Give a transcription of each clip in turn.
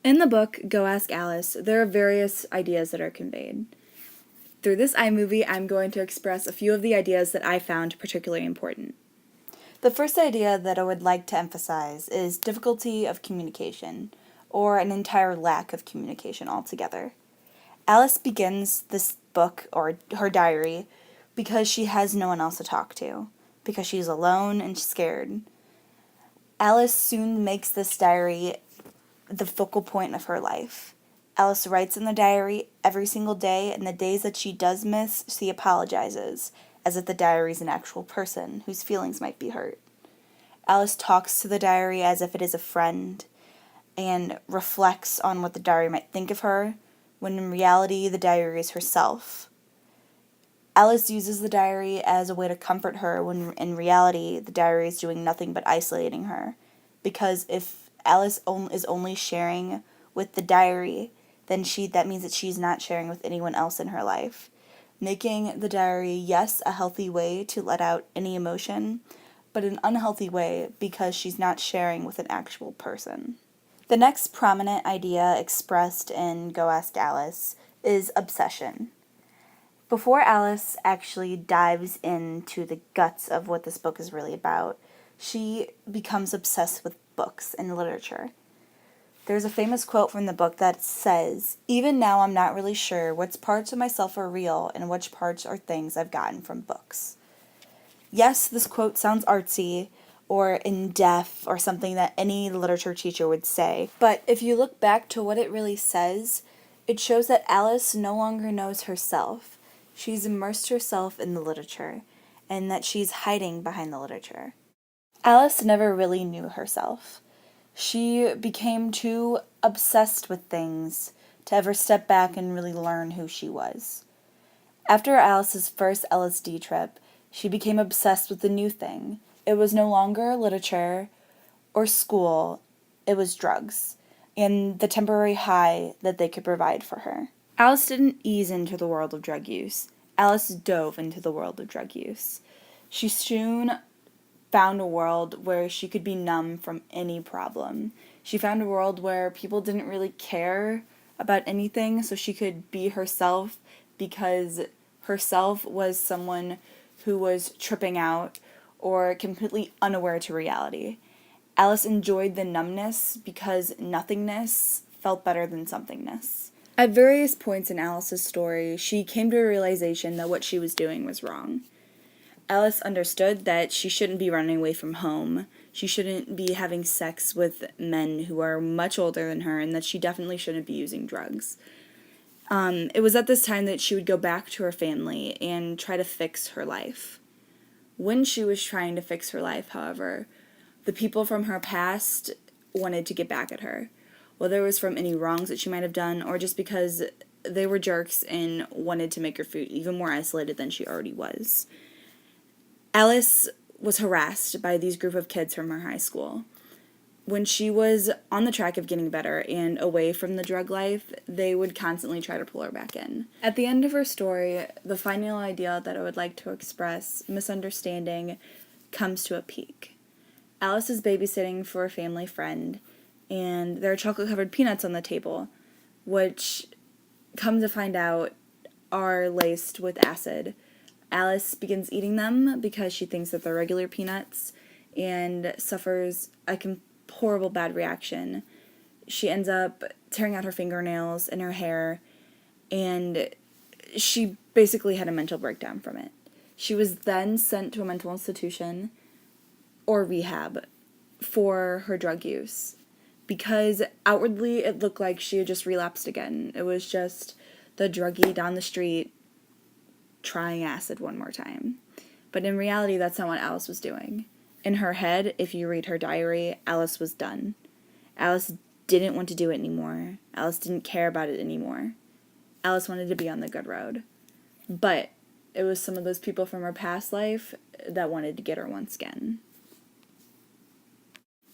In the book, Go Ask Alice, there are various ideas that are conveyed. Through this iMovie, I'm going to express a few of the ideas that I found particularly important. The first idea that I would like to emphasize is difficulty of communication, or an entire lack of communication altogether. Alice begins this book, or her diary, because she has no one else to talk to, because she's alone and scared. Alice soon makes this diary the focal point of her life. Alice writes in the diary every single day, and the days that she does miss, she apologizes, as if the diary is an actual person whose feelings might be hurt. Alice talks to the diary as if it is a friend, and reflects on what the diary might think of her, when in reality the diary is herself. Alice uses the diary as a way to comfort her, when in reality the diary is doing nothing but isolating her. Because if Alice is only sharing with the diary, then that means that she's not sharing with anyone else in her life. Making the diary, yes, a healthy way to let out any emotion, but an unhealthy way because she's not sharing with an actual person. The next prominent idea expressed in Go Ask Alice is obsession. Before Alice actually dives into the guts of what this book is really about, she becomes obsessed with books and literature. There's a famous quote from the book that says, "Even now I'm not really sure which parts of myself are real and which parts are things I've gotten from books." Yes, this quote sounds artsy or in depth or something that any literature teacher would say, but if you look back to what it really says, it shows that Alice no longer knows herself. She's immersed herself in the literature, and that she's hiding behind the literature. Alice never really knew herself. She became too obsessed with things to ever step back and really learn who she was. After Alice's first LSD trip, she became obsessed with the new thing. It was no longer literature or school, it was drugs, and the temporary high that they could provide for her. Alice didn't ease into the world of drug use. Alice dove into the world of drug use. She soon found a world where she could be numb from any problem. She found a world where people didn't really care about anything, so she could be herself because herself was someone who was tripping out or completely unaware to reality. Alice enjoyed the numbness because nothingness felt better than somethingness. At various points in Alice's story, she came to a realization that what she was doing was wrong. Alice understood that she shouldn't be running away from home. She shouldn't be having sex with men who are much older than her, and that she definitely shouldn't be using drugs. It was at this time that she would go back to her family and try to fix her life. When she was trying to fix her life, however, the people from her past wanted to get back at her, whether it was from any wrongs that she might have done or just because they were jerks and wanted to make her feel even more isolated than she already was. Alice was harassed by these group of kids from her high school. When she was on the track of getting better and away from the drug life, they would constantly try to pull her back in. At the end of her story, the final idea that I would like to express, misunderstanding, comes to a peak. Alice is babysitting for a family friend, and there are chocolate-covered peanuts on the table, which, come to find out, are laced with acid. Alice begins eating them because she thinks that they're regular peanuts and suffers a horrible bad reaction. She ends up tearing out her fingernails and her hair, and she basically had a mental breakdown from it. She was then sent to a mental institution or rehab for her drug use because outwardly it looked like she had just relapsed again. It was just the druggie down the street trying acid one more time. But in reality, that's not what Alice was doing. In her head, if you read her diary, Alice was done. Alice didn't want to do it anymore. Alice didn't care about it anymore. Alice wanted to be on the good road. But it was some of those people from her past life that wanted to get her once again.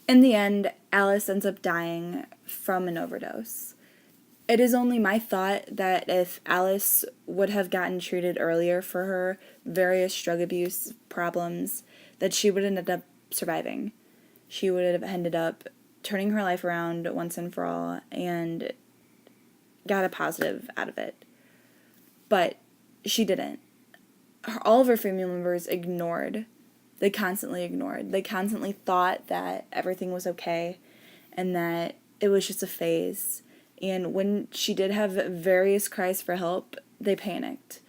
In the end, Alice ends up dying from an overdose. It is only my thought that if Alice would have gotten treated earlier for her various drug abuse problems, that she would have ended up surviving. She would have ended up turning her life around once and for all and got a positive out of it. But she didn't. All of her family members ignored. They constantly ignored. They constantly thought that everything was okay and that it was just a phase. And when she did have various cries for help, they panicked.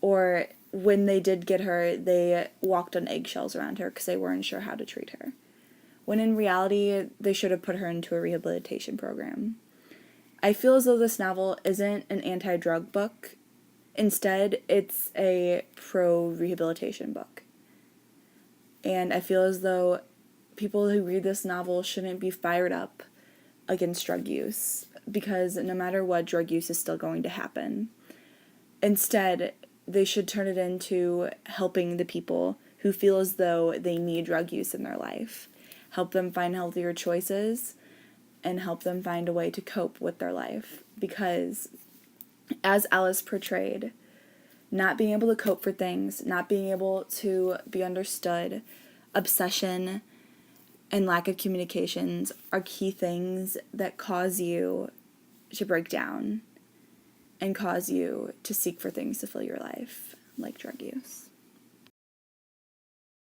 Or when they did get her, they walked on eggshells around her because they weren't sure how to treat her. When in reality, they should have put her into a rehabilitation program. I feel as though this novel isn't an anti-drug book. Instead, it's a pro-rehabilitation book. And I feel as though people who read this novel shouldn't be fired up against drug use, because no matter what, drug use is still going to happen. Instead, they should turn it into helping the people who feel as though they need drug use in their life. Help them find healthier choices and help them find a way to cope with their life. Because, as Alice portrayed, not being able to cope for things, not being able to be understood, obsession, and lack of communications are key things that cause you to break down and cause you to seek for things to fill your life, like drug use.